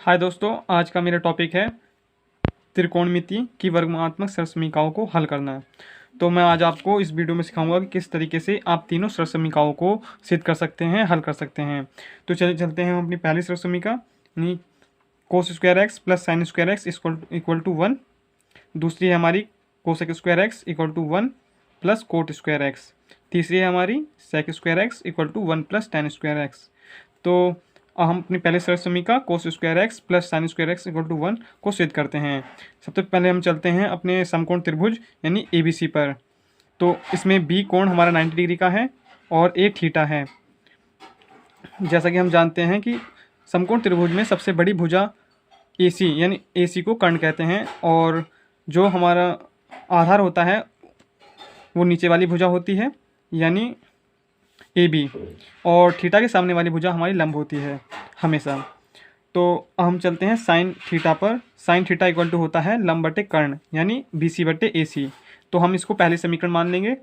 हाय दोस्तों, आज का मेरा टॉपिक है त्रिकोणमिति की वर्गात्मक सरसमीकाओं को हल करना। तो मैं आज आपको इस वीडियो में सिखाऊंगा कि किस तरीके से आप तीनों सरसमीकाओं को सिद्ध कर सकते हैं, हल कर सकते हैं। तो चलते हैं हम अपनी पहली सरसमीका यानी cos square x plus sine square x equal to 1। दूसरी है हमारी cosec square x equal to 1 plus cot square x. तीसरी है हमारी sec square x equal to 1 plus tan square x. तो हम अपनी पहले सरसमीका cos square x plus sine square x equal to 1 को सिद्ध करते हैं। सबसे पहले हम चलते हैं अपने समकोण त्रिभुज यानी ABC पर। तो इसमें बी कोण हमारा 90 डिग्री का है और ए थीटा है। जैसा कि हम जानते हैं कि समकोण त्रिभुज में सबसे बड़ी भुजा AC यानी AC को कर्ण कहते हैं, और जो हमारा आधार होता है वो नीचे वाली भुजा होती है यानी AB, और थीटा के सामने वाली भुजा हमारी लंब होती है हमेशा। तो हम चलते हैं साइन थीटा पर। साइन थीटा इक्वल टू होता है लंब बटे कर्ण यानी BC बटे AC। तो हम इसको पहले समीकरण मान लेंगे,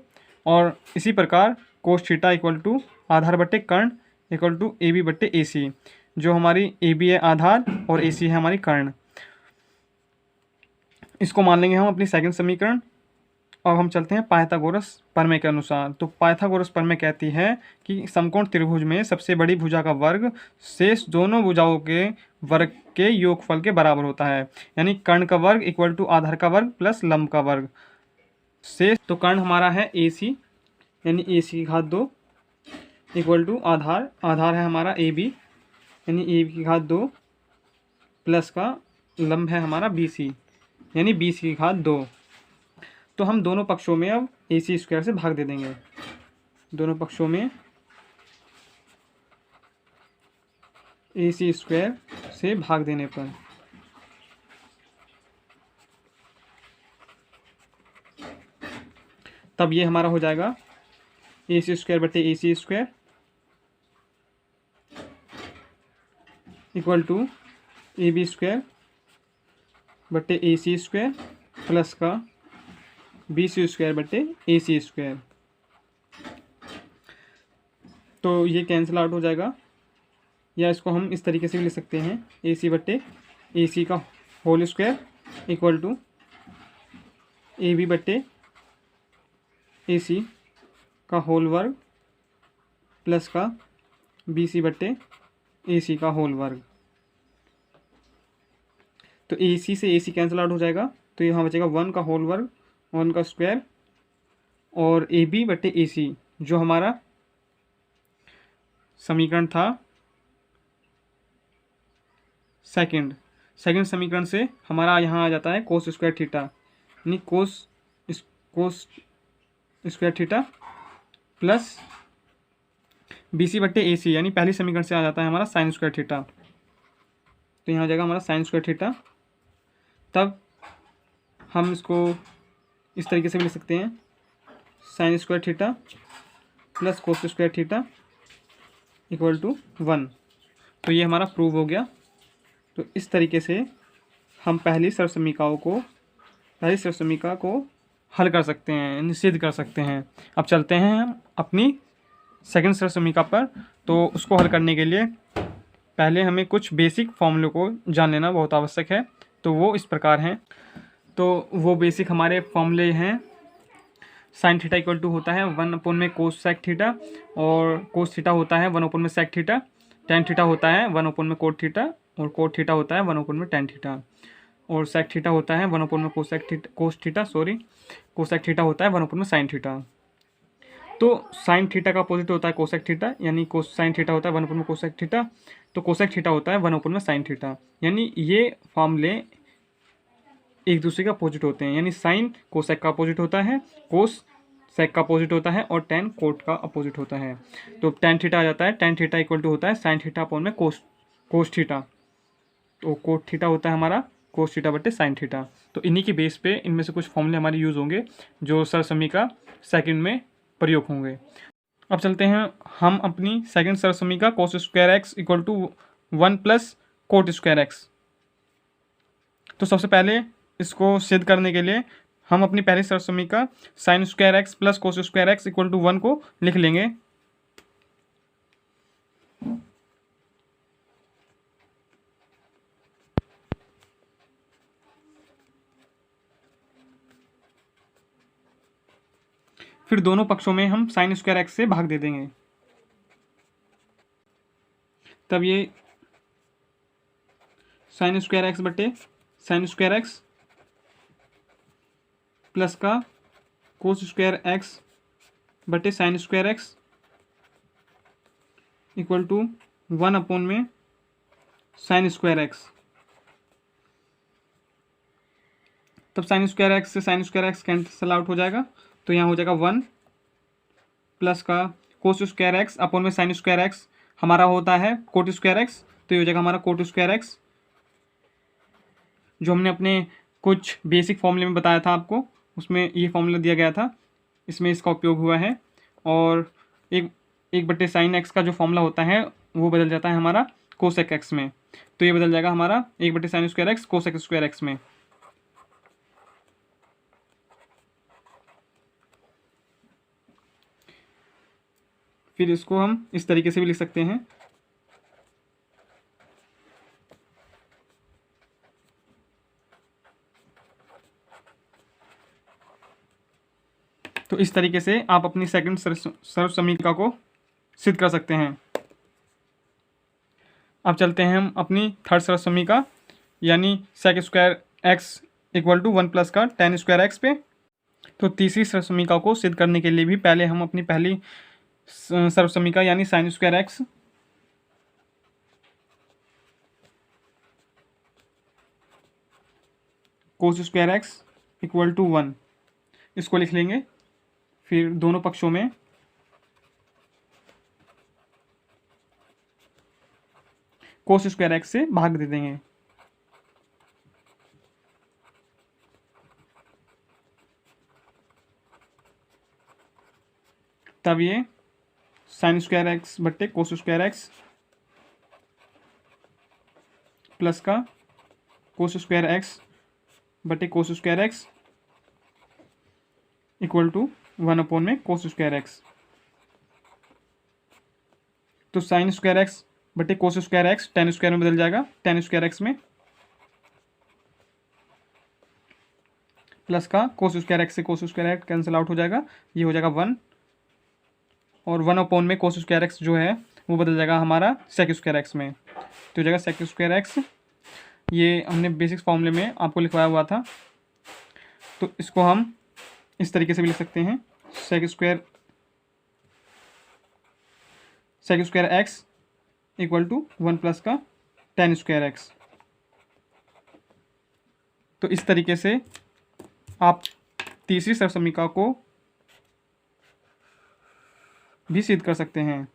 और इसी प्रकार कोस थीटा इक्वल टू आधार बटे कर्ण इक्वल टू AB बटे AC, जो हमारी AB है आधार और AC है हमारी कर्ण। इसको मान लेंगे हम अपनी सेकंड समीकरण। अब हम चलते हैं पाइथागोरस प्रमेय के अनुसार। तो पाइथागोरस प्रमेय कहती है कि समकोण त्रिभुज में सबसे बड़ी भुजा का वर्ग शेष दोनों भुजाओं के वर्ग के योगफल के बराबर होता है, यानी कर्ण का वर्ग इक्वल टू आधार का वर्ग प्लस लंब का वर्ग शेष। तो कर्ण हमारा है AC यानी AC की घात 2 इक्वल टू आधार है हमारा AB यानी AB की घात 2 प्लस का लंब है हमारा BC यानी BC की घात 2। तो हम दोनों पक्षों में अब AC स्क्वायर से भाग दे देंगे। दोनों पक्षों में AC स्क्वायर से भाग देने पर तब ये हमारा हो जाएगा AC स्क्वायर बटे AC square equal to AB square बटे AC स्क्वायर प्लस का BC स्क्वायर बटे AC स्क्वायर। तो ये कैंसिल आउट हो जाएगा, या इसको हम इस तरीके से भी लिख सकते हैं AC बटे AC का whole square equal to AB बटे AC का होल वर्ग प्लस का BC बटे AC का होल वर्ग। तो AC से AC कैंसिल आउट हो जाएगा, तो यहाँ बचेगा 1 का होल वर्ग 1 का स्क्वायर और AB बटे AC, जो हमारा समीकरण था सेकंड समीकरण से हमारा यहाँ आ जाता है कोस स्क्वायर थीटा यानी cos square theta plus BC बटे AC यानी पहली समीकरण से आ जाता है हमारा साइन स्क्वायर थीटा। तो यहाँ आ जाएगा हमारा साइन स्क्वायर थीटा। तब हम इसको इस तरीके से भी लिख सकते हैं sine square theta plus cos square theta equal to 1। तो ये हमारा प्रूव हो गया। तो इस तरीके से हम पहली सरसमीका को हल कर सकते हैं, सिद्ध कर सकते हैं। अब चलते हैं हम अपनी सेकंड सरसमीका पर। तो उसको हल करने के लिए पहले हमें कुछ बेसिक फॉर्मूले को जान लेना बहुत आवश्यक है। तो वो इस प्रकार हैं। तो वो बेसिक हमारे फॉर्मूले हैं, साइन थीटा इक्वल टू होता है 1 में कोस सेक थीटा, और कोस थीटा होता है 1 में सेक थीटा। टेन थीटा होता है 1 में कोट थीटा, और कोट थीटा होता है 1 में टेन थीटा, और सेक थीटा होता है 1 में कोसेक थीटा होता है 1 में साइन थीटा। तो साइन थीटा का अपोजिट होता है कोसेक थीटा, यानी साइन थीटा होता है 1 में कोसेक थीटा, तो कोसेक थीटा होता है 1 में साइन थीटा। यानी ये फॉर्मूले एक दूसरे के अपोजिट होते हैं, यानी साइन कोसेक का अपोजिट होता है, कोस सेक का अपोजिट होता है, और टेन कोट का अपोजिट होता है। तो टेन थीटा आ जाता है, टेन थीटा इक्वल टू होता है साइन थीटा अपॉन में कोस थीटा। तो कोट थीटा होता है हमारा कोस थीटा बटे साइन थीटा। तो इन्हीं के बेस पे इनमें से कुछ फॉर्मूले हमारे यूज़ होंगे जो सरसमीका सेकंड में प्रयोग होंगे। अब चलते हैं हम अपनी सेकंड सरसमीका cos square x equal to 1 plus cot square x. तो सबसे पहले इसको सिद्ध करने के लिए हम अपनी पहली सरसमीका sine square x plus cos square x equal to 1 को लिख लेंगे। फिर दोनों पक्षों में हम साइन स्क्वायर एक्स से भाग दे देंगे। तब ये साइन स्क्वायर एक्स बटे साइन स्क्वायर एक्स प्लस का कोस स्क्वायर एक्स बटे sine square x equal to 1 में साइन स्क्वायर एक्स। तब साइन स्क्वायर एक्स से sine square x cancel out हो जाएगा, तो यहाँ हो जाएगा 1 प्लस का कोस स्क्वायर एक्स अपॉन में साइन स्क्वायर एक्स हमारा होता है कोट स्क्वायर एक्स, तो ये हो जाएगा हमारा कोट स्क्वायर एक्स, जो हमने अपने कुछ बेसिक फॉर्मूले में बताया था आपको, उसमें ये फॉर्मूला दिया गया था, इसमें इसका उपयोग हुआ है। और एक बटे साइन एक्स का जो फॉर्मूला होता है वो बदल जाता है हमारा कोसेक एक्स में, तो ये बदल जाएगा हमारा 1 बटे sine square x cosec square x में। फिर इसको हम इस तरीके से भी लिख सकते हैं, तो इस तरीके से आप अपनी सेकंड सर्व समीकरण को सिद्ध कर सकते हैं। अब चलते हैं हम अपनी थर्ड सर्व समीकरण यानी sec square x equal to 1 plus का टेन स्क्वायर एक्स पे। तो तीसरी सर्व समीकरण को सिद्ध करने के लिए भी पहले हम अपनी पहली सर्व समीकरण यानी sine square x cos square x equal to 1 इसको लिख लेंगे। फिर दोनों पक्षों में कोस स्क्वायर एक्स से भाग दे देंगे। तब ये साइन स्क्वायर एक्स बट्टे कोस स्क्वायर एक्स प्लस का कोस स्क्वायर एक्स बटे cos square x equal to 1 में कोस स्क्वायर एक्स। तो साइन स्क्वायर एक्स बटे cos square x tan square में बदल जाएगा, टेन स्क्वायर एक्स में, प्लस का कोस स्क्वायर एक्स से cos square x cancel out हो जाएगा, ये हो जाएगा 1 और 1 में कोस स्क्वायर एक्स जो है वो बदल जाएगा हमारा सेक स्क्वायर एक्स में, तो हो जाएगा सेक स्क्वायर एक्स। ये हमने बेसिक फॉर्मूले में आपको लिखवाया हुआ था, तो इसको हम इस तरीके से भी लिख सकते हैं, sec square x equal to 1 plus का टेन स्क्वायर एक्स। तो इस तरीके से आप तीसरी सर्व समीकरण को भी सिद्ध कर सकते हैं।